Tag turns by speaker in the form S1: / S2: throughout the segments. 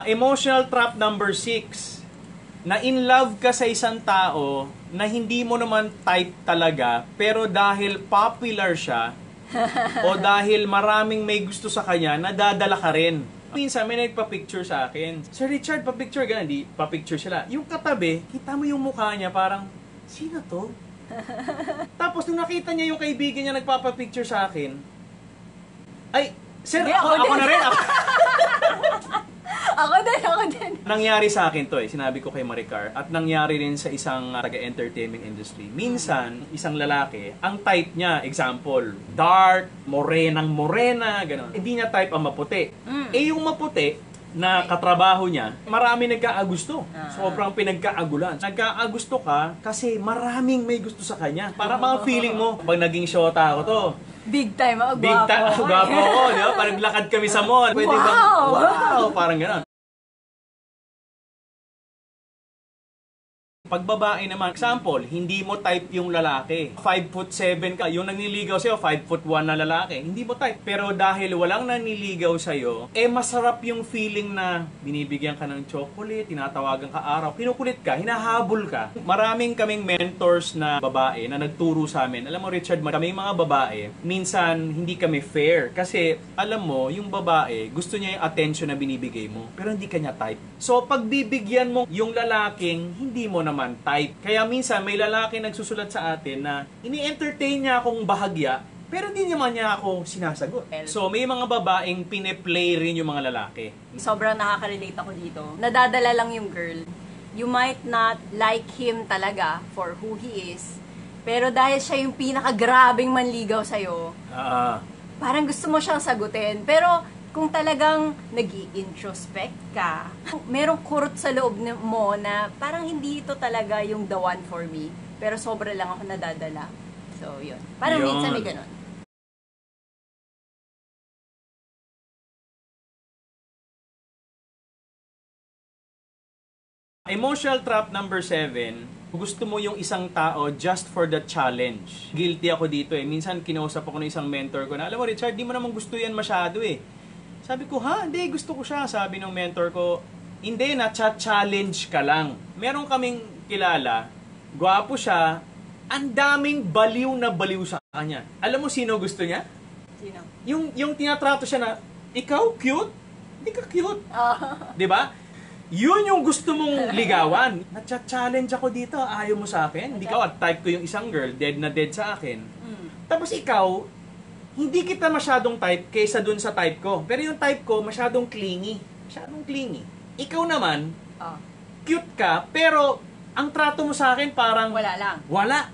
S1: Emotional trap number 6. Na in love ka sa isang tao na hindi mo naman type talaga, pero dahil popular siya o dahil maraming may gusto sa kanya, nadadala ka rin. Minsan may nagpa-picture sa akin. Sir Richard, pa-picture ganun. Hindi, pa-picture sila. Yung katabi, kita mo yung mukha niya parang, sino to? Tapos nung nakita niya yung kaibigan niya nagpapa-picture sa akin, ay, sir, ako na rin.
S2: Ako din.
S1: Nangyari sa akin to sinabi ko kay Maricar, at nangyari rin sa isang taga-entertainment industry. Minsan, isang lalaki, ang type niya, example, dark, morena, gano'n. Hindi niya type ang maputi. Yung maputi, na katrabaho niya, marami nagkaagusto. Sobrang pinagkaagulan. Nagkaagusto ka kasi maraming may gusto sa kanya. Para mga feeling mo, pag naging shota ako to,
S2: big time ako,
S1: big time ako, gwapo ako, di ba? Parang lakad kami sa mall. Pwede bang, wow, parang gano'n. Pag babae naman, example, hindi mo type yung lalaki. 5'7" ka, yung naniligaw sa'yo, 5'1" na lalaki. Hindi mo type. Pero dahil walang naniligaw sa'yo, masarap yung feeling na binibigyan ka ng chocolate, tinatawagan ka araw, kinukulit ka, hinahabol ka. Maraming kaming mentors na babae na nagturo sa amin. Alam mo, Richard, kami mga babae, minsan hindi kami fair. Kasi, alam mo, yung babae, gusto niya yung attention na binibigay mo, pero hindi kanya type. So, pag bibigyan mo yung lalaking, hindi mo naman type. Kaya minsan may lalaki nagsusulat sa atin na ini-entertain niya akong bahagya, pero hindi naman niya ako sinasagot. So may mga babaeng pine-play rin yung mga lalaki.
S2: Sobrang nakaka-relate ako dito. Nadadala lang yung girl. You might not like him talaga for who he is, pero dahil siya yung pinakagrabing manligaw sa'yo, parang gusto mo siyang sagutin. Pero kung talagang nag-i-introspect ka, merong kurot sa loob mo na parang hindi ito talaga yung the one for me, pero sobra lang ako nadadala. So, yun. Parang minsan may ganun.
S1: Emotional trap number 7. Gusto mo yung isang tao just for the challenge. Guilty ako dito Minsan kinausap ako ng isang mentor ko na, alam mo Richard, di mo naman gusto yan masyado Sabi ko, hindi, gusto ko siya. Sabi ng mentor ko, hindi, na-challenge ka lang. Meron kaming kilala, gwapo siya, ang daming baliw na baliw sa kanya. Alam mo sino gusto niya?
S2: Sino?
S1: Yung tinatrato siya na, ikaw, cute? Hindi ka cute. Di ba? Yun yung gusto mong ligawan. Na-challenge ako dito, ayaw mo sa akin. Hindi ka, type ko yung isang girl, dead na dead sa akin. Tapos ikaw, hindi kita masyadong type kaysa dun sa type ko. Pero yung type ko, masyadong clingy. Ikaw naman, cute ka, pero ang trato mo sa akin parang
S2: wala lang.
S1: Wala.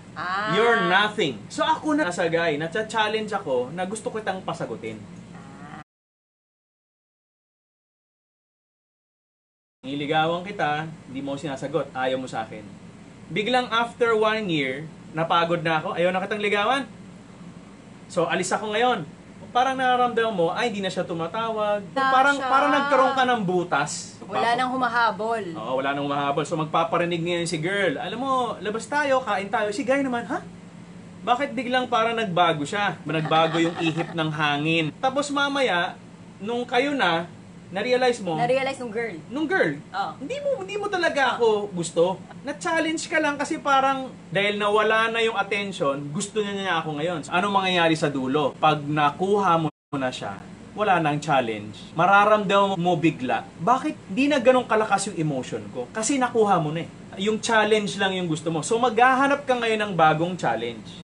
S1: You're nothing. So ako na sa guy, na-challenge ako na gusto kitang pasagutin. Niligawan kita, hindi mo sinasagot, ayaw mo sa akin. Biglang after 1 year, napagod na ako, ayaw na kitang ligawan. So, alis ako ngayon. Parang nararamdaman mo, ay, hindi na siya tumatawag. Parang nagkaroon ka ng butas.
S2: Wala nang humahabol.
S1: Oo, wala nang humahabol. So, magpaparinig ngayon si girl. Alam mo, labas tayo, kain tayo. Si guy naman, bakit biglang parang nagbago siya? Nagbago yung ihip ng hangin. Tapos mamaya, nung kayo na-realize nung girl, hindi mo talaga ako gusto. Na-challenge ka lang kasi parang dahil nawala na yung attention, gusto niya ako ngayon. Anong mangyayari sa dulo? Pag nakuha mo na siya, wala nang challenge. Mararamdaman mo bigla, bakit di na ganun kalakas yung emotion ko? Kasi nakuha mo na Yung challenge lang yung gusto mo. So maghahanap ka ngayon ng bagong challenge.